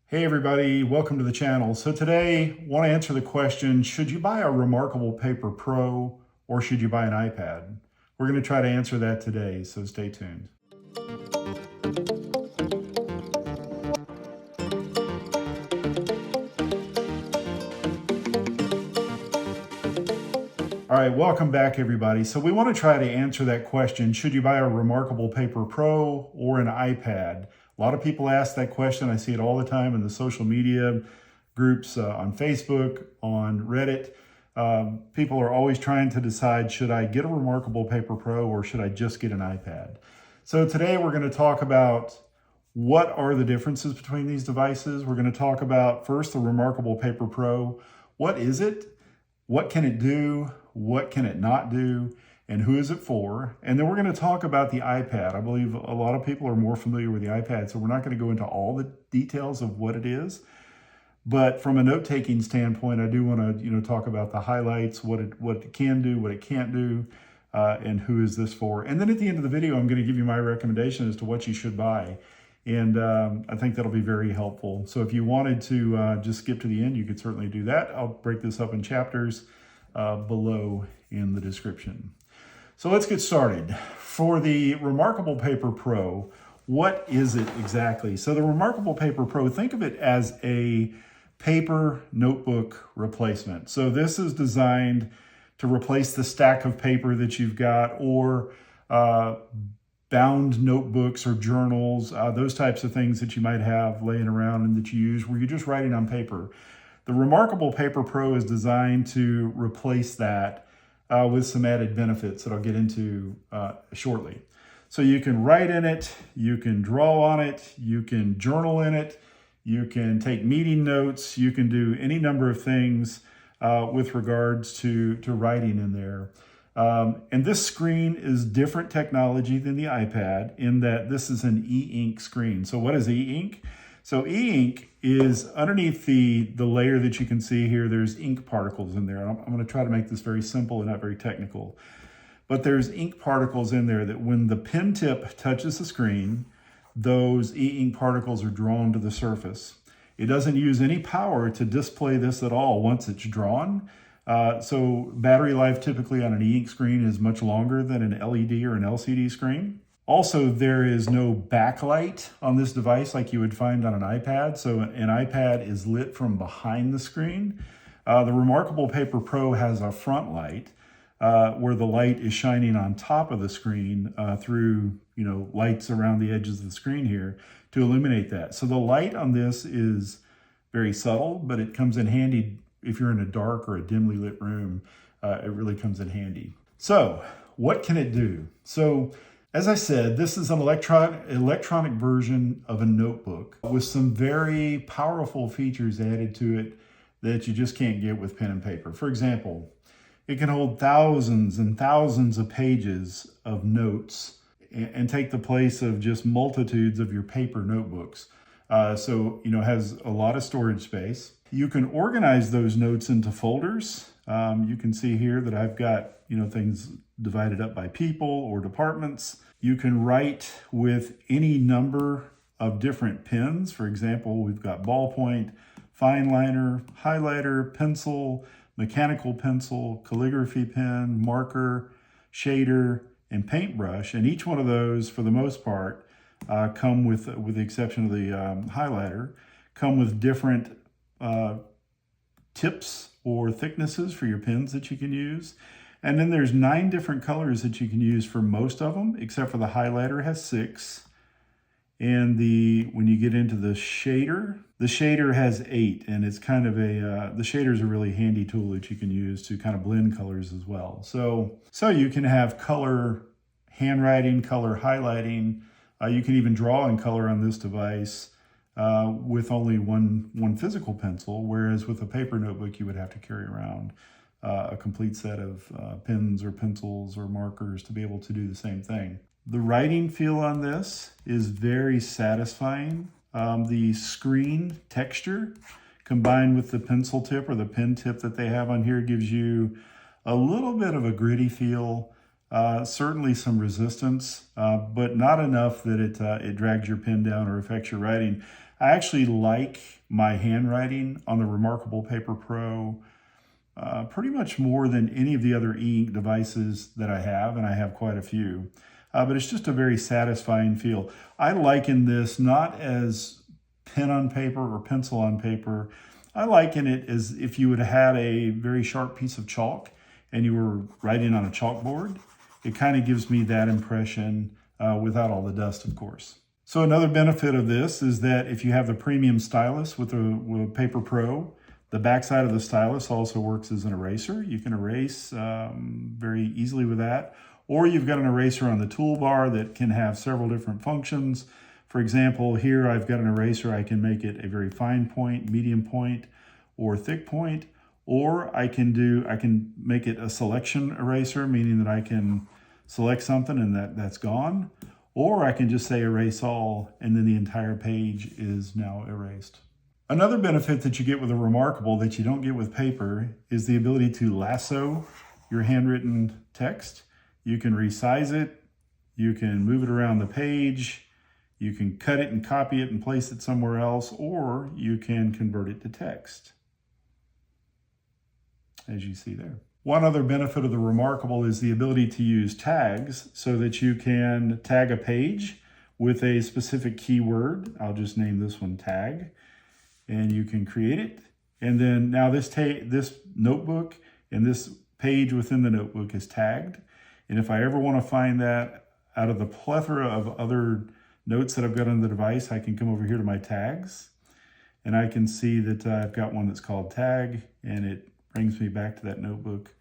Hey everybody, welcome to the channel. So today I want to answer the question, should you buy a Remarkable Paper Pro or should you buy an iPad? We're going to try to answer that today, so stay tuned. All right, welcome back everybody. So we want to try to answer that question, should you buy a Remarkable Paper Pro or an iPad? A lot of people ask that question. I see it all the time in the social media groups, on Facebook, on Reddit. People are always trying to decide, should I get a Remarkable Paper Pro or should I just get an iPad? So today we're going to talk about what are the differences between these devices. We're going to talk about first the Remarkable Paper Pro. What is it? What can it do? What can it not do? And who is it for? And then we're going to talk about the iPad. I believe a lot of people are more familiar with the iPad, so we're not going to go into all the details of what it is. But from a note-taking standpoint, I do want to talk about the highlights, what it can do, what it can't do, and who is this for. And then at the end of the video, I'm going to give you my recommendation as to what you should buy. And I think that'll be very helpful. So if you wanted to just skip to the end, you could certainly do that. I'll break this up in chapters below in the description. So let's get started. For the Remarkable Paper Pro, what is it exactly? So the Remarkable Paper Pro, think of it as a paper notebook replacement. So this is designed to replace the stack of paper that you've got, or bound notebooks or journals, those types of things that you might have laying around and that you use where you're just writing on paper. The Remarkable Paper Pro is designed to replace that with some added benefits that I'll get into shortly. So you can write in it, you can draw on it, you can journal in it, you can take meeting notes, you can do any number of things with regards to writing in there. And this screen is different technology than the iPad in that this is an e-ink screen. So what is e-ink? So e-ink is underneath the layer that you can see here. There's ink particles in there. I'm going to try to make this very simple and not very technical. But there's ink particles in there that when the pen tip touches the screen, those e-ink particles are drawn to the surface. It doesn't use any power to display this at all once it's drawn. So battery life typically on an e-ink screen is much longer than an LED or an LCD screen. Also, there is no backlight on this device like you would find on an iPad. So an iPad is lit from behind the screen. The Remarkable Paper Pro has a front light where the light is shining on top of the screen through lights around the edges of the screen here to illuminate that. So the light on this is very subtle, but it comes in handy if you're in a dark or a dimly lit room. It really comes in handy. So what can it do? So as I said, this is an electronic version of a notebook with some very powerful features added to it that you just can't get with pen and paper. For example, it can hold thousands and thousands of pages of notes and take the place of just multitudes of your paper notebooks. So has a lot of storage space. You can organize those notes into folders. You can see here that I've got things divided up by people or departments. You can write with any number of different pens. For example, we've got ballpoint, fine liner, highlighter, pencil, mechanical pencil, calligraphy pen, marker, shader, and paintbrush. And each one of those, for the most part, come with the exception of the highlighter, come with different tips or thicknesses for your pens that you can use. And then there's 9 different colors that you can use for most of them, except for the highlighter has 6. And when you get into the shader has 8, and it's kind of the shader is a really handy tool that you can use to kind of blend colors as well. So you can have color handwriting, color highlighting. You can even draw in color on this device with only one physical pencil, whereas with a paper notebook, you would have to carry around a complete set of pens or pencils or markers to be able to do the same thing. The writing feel on this is very satisfying. The screen texture combined with the pencil tip or the pen tip that they have on here gives you a little bit of a gritty feel, certainly some resistance, but not enough that it drags your pen down or affects your writing. I actually like my handwriting on the Remarkable Paper Pro pretty much more than any of the other e-ink devices that I have, and I have quite a few. But it's just a very satisfying feel. I liken this not as pen on paper or pencil on paper. I liken it as if you would have had a very sharp piece of chalk and you were writing on a chalkboard. It kind of gives me that impression without all the dust, of course. So another benefit of this is that if you have the premium stylus with a Paper Pro, the backside of the stylus also works as an eraser. You can erase very easily with that. Or you've got an eraser on the toolbar that can have several different functions. For example, here I've got an eraser. I can make it a very fine point, medium point, or thick point. Or I can make it a selection eraser, meaning that I can select something and that's gone. Or I can just say erase all, and then the entire page is now erased. Another benefit that you get with a Remarkable that you don't get with paper is the ability to lasso your handwritten text. You can resize it, you can move it around the page, you can cut it and copy it and place it somewhere else, or you can convert it to text, as you see there. One other benefit of the Remarkable is the ability to use tags so that you can tag a page with a specific keyword. I'll just name this one tag. And you can create it. And then now this notebook and this page within the notebook is tagged. And if I ever want to find that out of the plethora of other notes that I've got on the device, I can come over here to my tags and I can see that I've got one that's called tag, and it brings me back to that notebook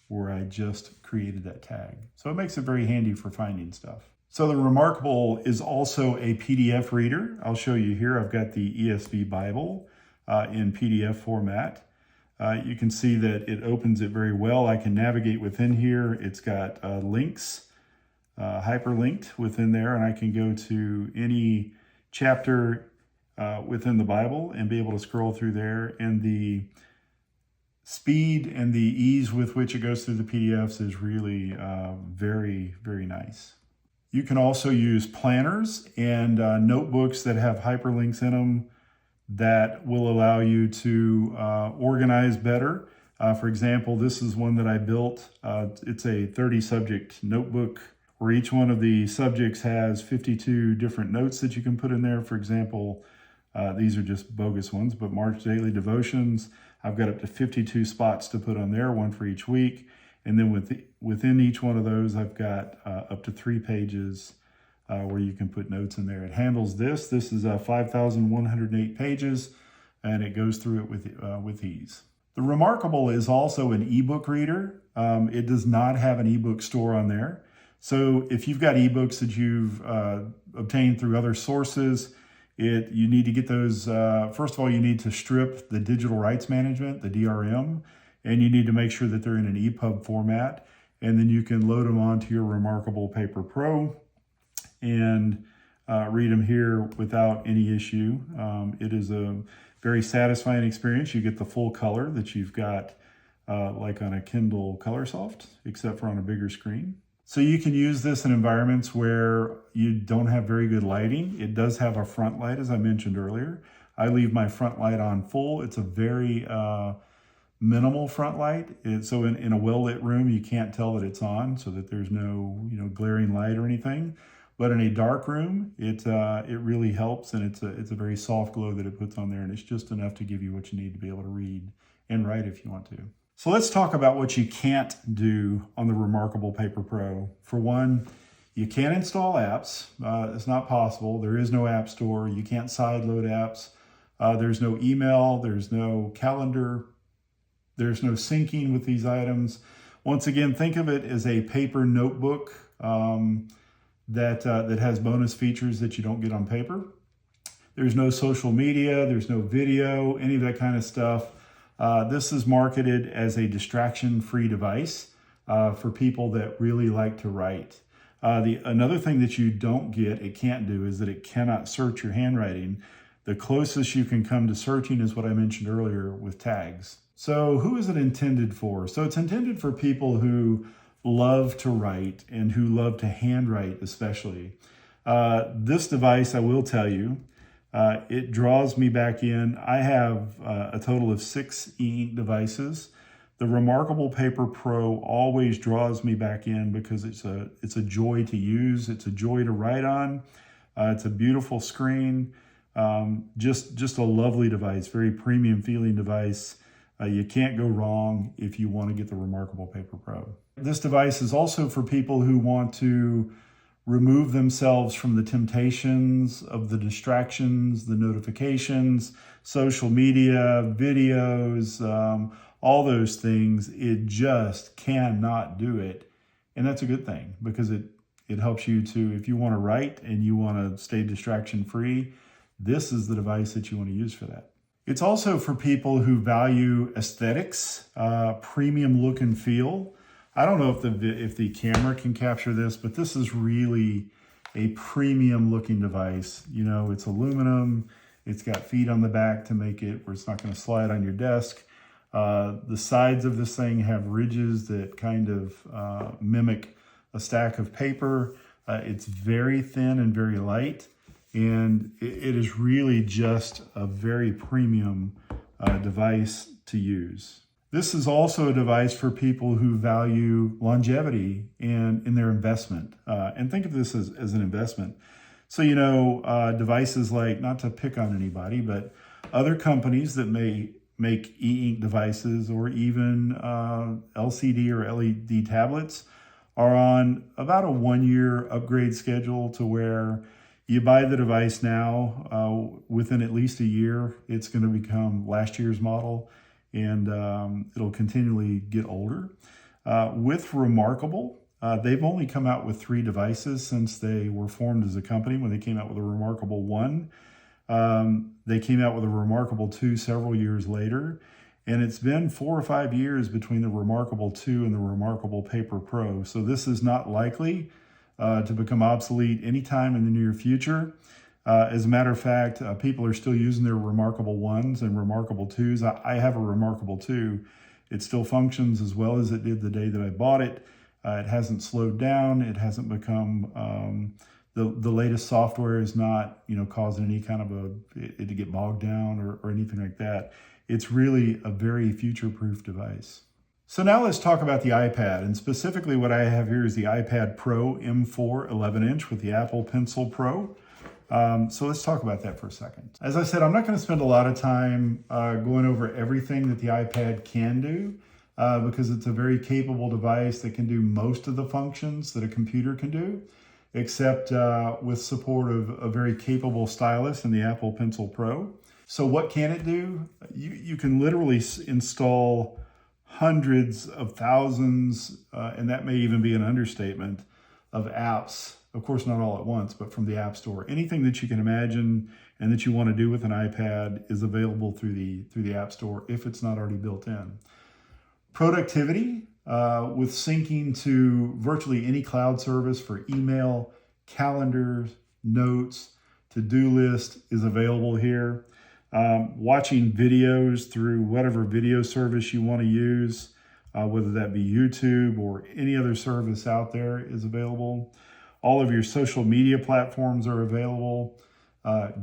where I just created that tag. So it makes it very handy for finding stuff. So the Remarkable is also a PDF reader. I'll show you here. I've got the ESV Bible in PDF format. You can see that it opens it very well. I can navigate within here. It's got links, hyperlinked within there, and I can go to any chapter within the Bible and be able to scroll through there. And the speed and the ease with which it goes through the PDFs is really very, very nice. You can also use planners and notebooks that have hyperlinks in them that will allow you to organize better. For example, this is one that I built. It's a 30-subject notebook where each one of the subjects has 52 different notes that you can put in there. For example, these are just bogus ones, but March Daily Devotions, I've got up to 52 spots to put on there, one for each week. And then within each one of those, I've got up to 3 pages where you can put notes in there. It handles this. This is 5,108 pages, and it goes through it with ease. The Remarkable is also an ebook reader. It does not have an ebook store on there. So if you've got ebooks that you've obtained through other sources, you need to get those. First of all, you need to strip the digital rights management, the DRM, and you need to make sure that they're in an EPUB format, and then you can load them onto your Remarkable Paper Pro and read them here without any issue. It is a very satisfying experience. You get the full color that you've got like on a Kindle Colorsoft, except for on a bigger screen. So you can use this in environments where you don't have very good lighting. It does have a front light, as I mentioned earlier. I leave my front light on full. It's a very minimal front light. So in a well-lit room, you can't tell that it's on, so that there's no glaring light or anything. But in a dark room, it really helps, and it's a very soft glow that it puts on there, and it's just enough to give you what you need to be able to read and write if you want to. So let's talk about what you can't do on the Remarkable Paper Pro. For one, you can't install apps. It's not possible. There is no app store. You can't sideload apps. There's no email. There's no calendar. There's no syncing with these items. Once again, think of it as a paper notebook that has bonus features that you don't get on paper. There's no social media. There's no video, any of that kind of stuff. This is marketed as a distraction-free device for people that really like to write. Another thing that you don't get, it can't do, is that it cannot search your handwriting. The closest you can come to searching is what I mentioned earlier with tags. So who is it intended for? So it's intended for people who love to write and who love to handwrite especially. This device, I will tell you, It draws me back in. I have a total of 6 e-ink devices. The Remarkable Paper Pro always draws me back in because it's a joy to use. It's a joy to write on. It's a beautiful screen. Just a lovely device, very premium feeling device. You can't go wrong if you want to get the Remarkable Paper Pro. This device is also for people who want to remove themselves from the temptations of the distractions, the notifications, social media, videos, all those things. It just cannot do it. And that's a good thing because it helps you to, if you want to write and you want to stay distraction free, this is the device that you want to use for that. It's also for people who value aesthetics, premium look and feel. I don't know if the camera can capture this, but this is really a premium looking device. You know, it's aluminum. It's got feet on the back to make it where it's not going to slide on your desk. The sides of this thing have ridges that kind of mimic a stack of paper. It's very thin and very light. And it is really just a very premium device to use. This is also a device for people who value longevity and in their investment. And think of this as an investment. So, you know, devices like, not to pick on anybody, but other companies that may make e-ink devices or even LCD or LED tablets are on about a 1-year upgrade schedule to where you buy the device now, within at least a year, it's going to become last year's model, and it'll continually get older. With Remarkable, they've only come out with 3 devices since they were formed as a company. When they came out with a Remarkable 1, they came out with a Remarkable 2 several years later, and it's been 4 or 5 years between the Remarkable 2 and the Remarkable Paper Pro. So this is not likely to become obsolete anytime in the near future. As a matter of fact, people are still using their Remarkable 1s and Remarkable 2s. I have a Remarkable 2. It still functions as well as it did the day that I bought it. It hasn't slowed down. It hasn't become, the latest software is not, you know, causing any kind of it to get bogged down or anything like that. It's really a very future-proof device. So now let's talk about the iPad, and specifically what I have here is the iPad Pro M4 11-inch with the Apple Pencil Pro. So let's talk about that for a second. As I said, I'm not going to spend a lot of time going over everything that the iPad can do because it's a very capable device that can do most of the functions that a computer can do, except with support of a very capable stylus in the Apple Pencil Pro. So what can it do? You can literally install hundreds of thousands, and that may even be an understatement, of apps. Of course, not all at once, but from the App Store. Anything that you can imagine and that you want to do with an iPad is available through the App Store if it's not already built in. Productivity, with syncing to virtually any cloud service for email, calendars, notes, to-do list is available here. Watching videos through whatever video service you want to use, whether that be YouTube or any other service out there, is available. All of your social media platforms are available.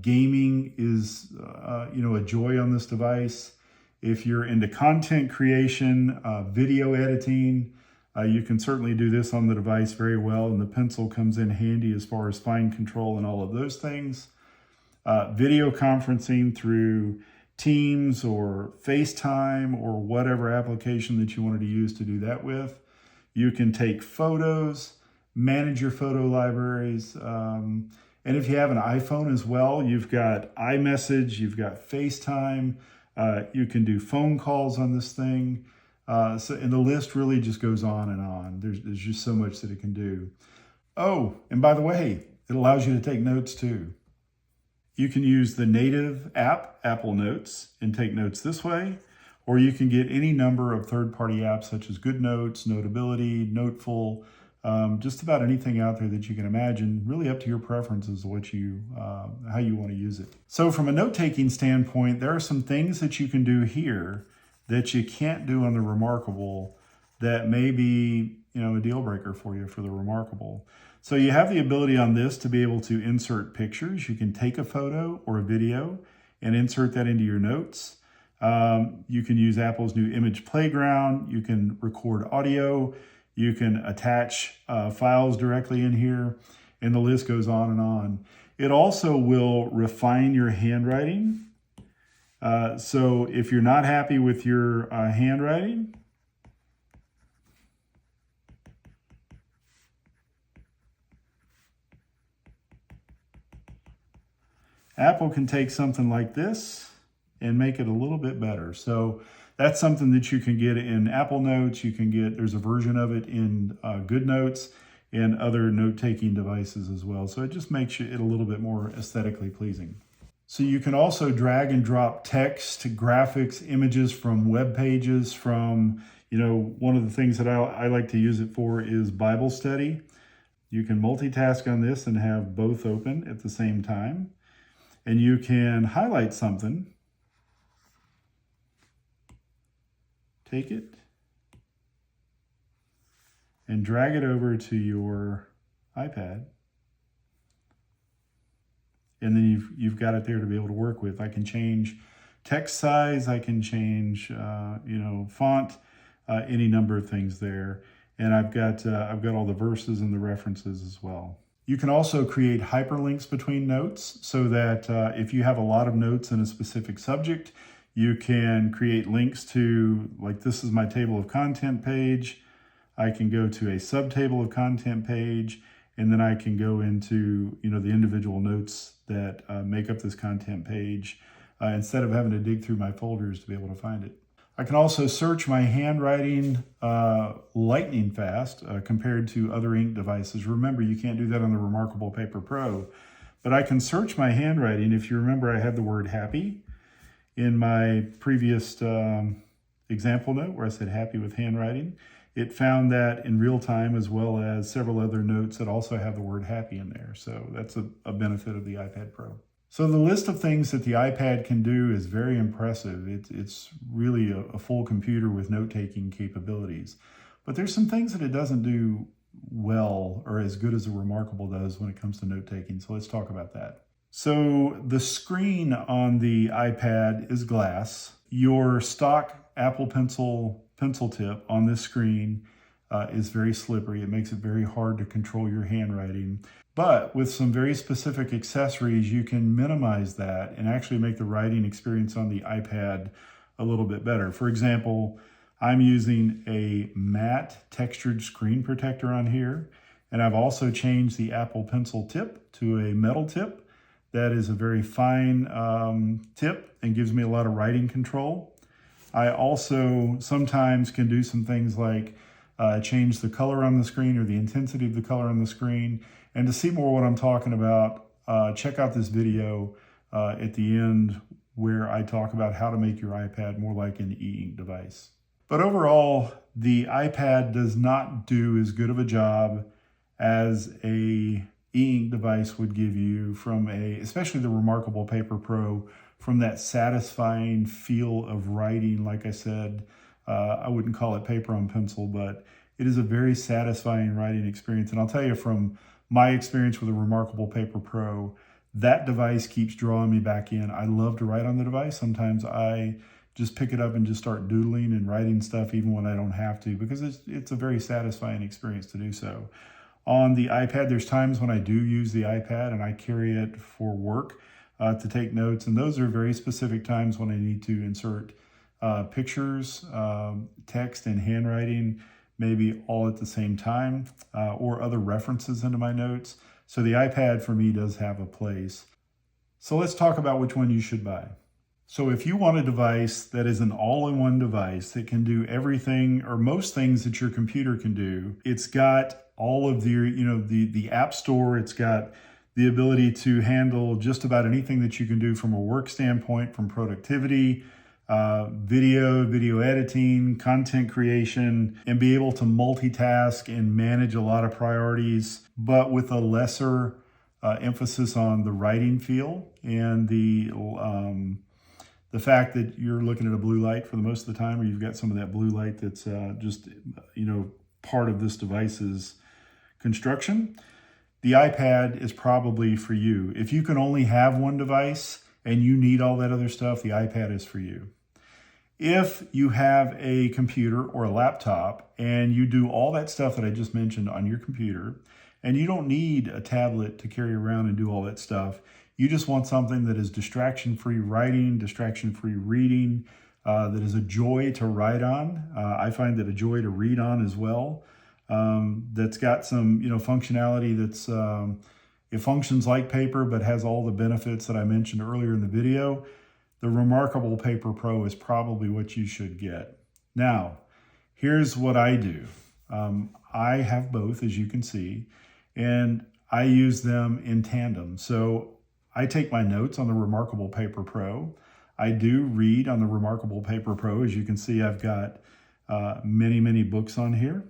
Gaming is, a joy on this device. If you're into content creation, video editing, you can certainly do this on the device very well, and the pencil comes in handy as far as fine control and all of those things. Video conferencing through Teams or FaceTime or whatever application that you wanted to use to do that with. You can take photos, manage your photo libraries, and if you have an iPhone as well, you've got iMessage, you've got FaceTime, you can do phone calls on this thing, and the list really just goes on and on. There's just so much that it can do. Oh, and by the way, it allows you to take notes too. You can use the native app, Apple Notes, and take notes this way, or you can get any number of third-party apps such as GoodNotes, Notability, Noteful, just about anything out there that you can imagine, really up to your preferences, how you want to use it. So from a note-taking standpoint, there are some things that you can do here that you can't do on the Remarkable that may be, a deal breaker for you for the Remarkable. So you have the ability on this to be able to insert pictures. You can take a photo or a video and insert that into your notes. You can use Apple's new image playground. You can record audio. You can attach files directly in here, and the list goes on and on. It also will refine your handwriting. So if you're not happy with your handwriting, Apple can take something like this and make it a little bit better. So that's something that you can get in Apple Notes. You can get, there's a version of it in Good Notes and other note-taking devices as well. So it just makes it a little bit more aesthetically pleasing. So you can also drag and drop text, graphics, images from web pages, from, one of the things that I like to use it for is Bible study. You can multitask on this and have both open at the same time. And you can highlight something, take it, and drag it over to your iPad. And then you've got it there to be able to work with. I can change text size, I can change font, any number of things there. And I've got all the verses and the references as well. You can also create hyperlinks between notes so that if you have a lot of notes in a specific subject, you can create links to, like, this is my table of content page. I can go to a subtable of content page, and then I can go into the individual notes that make up this content page instead of having to dig through my folders to be able to find it. I can also search my handwriting lightning fast compared to other ink devices. Remember, you can't do that on the Remarkable Paper Pro, but I can search my handwriting. If you remember, I had the word happy in my previous example note where I said happy with handwriting. It found that in real time, as well as several other notes that also have the word happy in there. So that's a benefit of the iPad Pro. So the list of things that the iPad can do is very impressive. It's really a full computer with note-taking capabilities. But there's some things that it doesn't do well or as good as the Remarkable does when it comes to note-taking. So let's talk about that. So the screen on the iPad is glass. Your stock Apple Pencil tip on this screen is very slippery. It makes it very hard to control your handwriting. But with some very specific accessories, you can minimize that and actually make the writing experience on the iPad a little bit better. For example, I'm using a matte textured screen protector on here, and I've also changed the Apple Pencil tip to a metal tip. That is a very fine tip and gives me a lot of writing control. I also sometimes can do some things like change the color on the screen or the intensity of the color on the screen. And to see more what I'm talking about, check out this video at the end where I talk about how to make your iPad more like an e-ink device. But overall, the iPad does not do as good of a job as a e-ink device would give you from especially the Remarkable Paper Pro, from that satisfying feel of writing. Like I said, I wouldn't call it paper on pencil, but it is a very satisfying writing experience. And I'll tell you from my experience with the Remarkable Paper Pro, that device keeps drawing me back in. I love to write on the device. Sometimes I just pick it up and just start doodling and writing stuff even when I don't have to, because it's a very satisfying experience to do so. On the iPad, there's times when I do use the iPad and I carry it for work to take notes, and those are very specific times when I need to insert pictures, text, and handwriting, maybe all at the same time, or other references into my notes. So the iPad for me does have a place. So let's talk about which one you should buy. So if you want a device that is an all-in-one device that can do everything or most things that your computer can do, it's got all of the App Store, it's got the ability to handle just about anything that you can do from a work standpoint, from productivity, video editing, content creation, and be able to multitask and manage a lot of priorities, but with a lesser emphasis on the writing feel and the fact that you're looking at a blue light for the most of the time, or you've got some of that blue light that's just part of this device's construction. the iPad is probably for you. If you can only have one device and you need all that other stuff, the iPad is for you. If you have a computer or a laptop and you do all that stuff that I just mentioned on your computer, and you don't need a tablet to carry around and do all that stuff, you just want something that is distraction-free writing, distraction-free reading, that is a joy to write on. I find that a joy to read on as well. That's got some, functionality that's, it functions like paper, but has all the benefits that I mentioned earlier in the video. The Remarkable Paper Pro is probably what you should get. Now, here's what I do. I have both, as you can see, and I use them in tandem. So I take my notes on the Remarkable Paper Pro. I do read on the Remarkable Paper Pro. As you can see, I've got many books on here.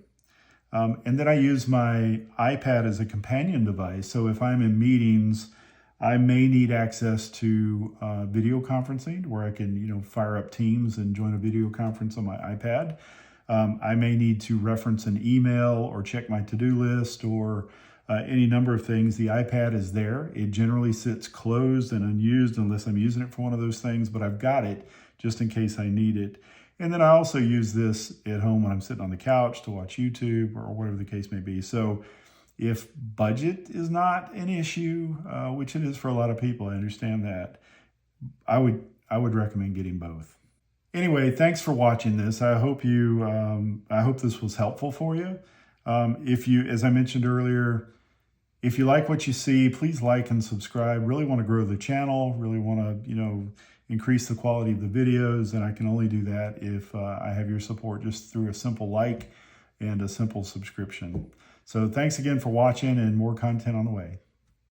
And then I use my iPad as a companion device. So if I'm in meetings, I may need access to video conferencing where I can, fire up Teams and join a video conference on my iPad. I may need to reference an email or check my to-do list or any number of things. The iPad is there. It generally sits closed and unused unless I'm using it for one of those things, but I've got it just in case I need it. And then I also use this at home when I'm sitting on the couch to watch YouTube or whatever the case may be. So if budget is not an issue, which it is for a lot of people, I understand that, I would recommend getting both. Anyway, thanks for watching this. I hope this was helpful for you. If you, as I mentioned earlier, if you like what you see, please like and subscribe. Really want to grow the channel, really want to, increase the quality of the videos, and I can only do that if I have your support just through a simple like and a simple subscription. So thanks again for watching, and more content on the way.